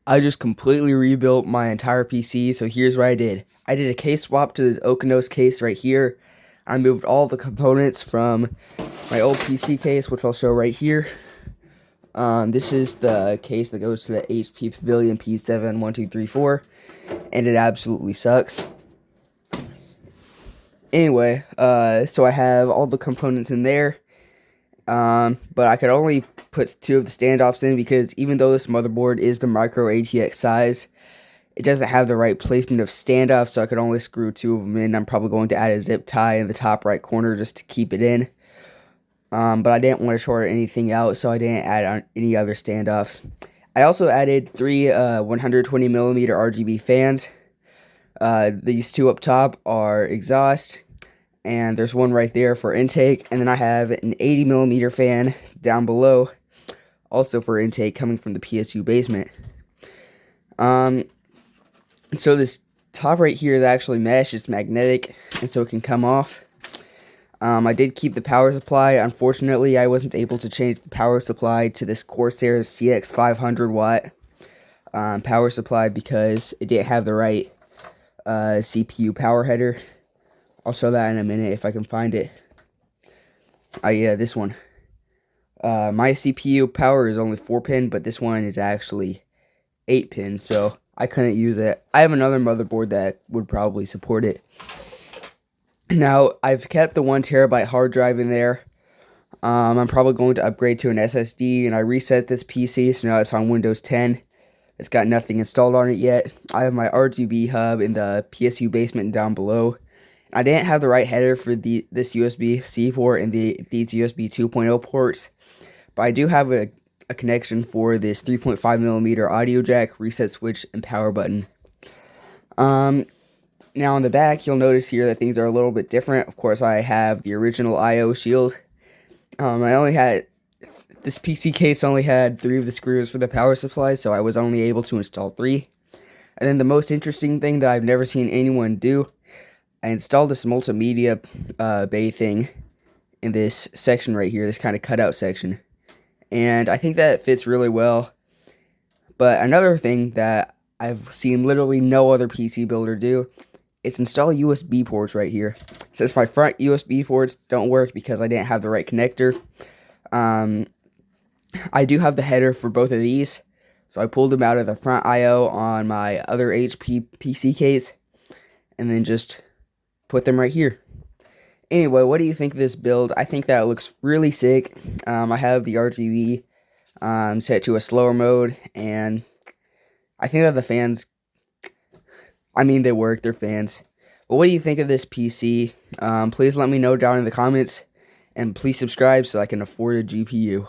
I just completely rebuilt my entire PC. So here's what I did. I did a case swap to this Okanos case right here. I moved all the components from my old PC case, which I'll show right here. This is the case that goes to the HP Pavilion P71234, and it absolutely sucks. Anyway, so I have all the components in there, but I could only put 2 of the standoffs in because even though this motherboard is the micro ATX size, it doesn't have the right placement of standoffs, so I could only screw 2 of them in. I'm probably going to add a zip tie in the top right corner just to keep it in. But I didn't want to short anything out, so I didn't add on any other standoffs. I also added 3 120mm RGB fans. These 2 up top are exhaust, and there's one right there for intake, and then I have an 80mm fan down below, also for intake, coming from the PSU basement. So this top right here is actually mesh, it's magnetic, and so it can come off. I did keep the power supply. Unfortunately, I wasn't able to change the power supply to this Corsair CX 500 watt power supply because it didn't have the right CPU power header. I'll show that in a minute if I can find it. Yeah, this one. My CPU power is only 4-pin, but this one is actually 8-pin, so I couldn't use it. I have another motherboard that would probably support it. Now, I've kept the 1TB hard drive in there. I'm probably going to upgrade to an SSD, and I reset this PC, so now it's on Windows 10. It's got nothing installed on it yet. I have my RGB hub in the PSU basement down below. I didn't have the right header for this USB-C port and these USB 2.0 ports, but I do have a connection for this 3.5mm audio jack, reset switch, and power button. Now on the back, you'll notice here that things are a little bit different. Of course, I have the original I/O shield. This PC case only had 3 of the screws for the power supply, so I was only able to install 3. And then the most interesting thing that I've never seen anyone do, I installed this multimedia bay thing in this section right here, this kind of cutout section. And I think that it fits really well. But another thing that I've seen literally no other PC builder do is install USB ports right here. Since my front USB ports don't work because I didn't have the right connector, I do have the header for both of these, so I pulled them out of the front I/O on my other HP PC case, and then just put them right here. Anyway, what do you think of this build? I think that it looks really sick. I have the RGB set to a slower mode, and I think that the fans, they work, they're fans. But what do you think of this PC? Please let me know down in the comments, and please subscribe so I can afford a GPU.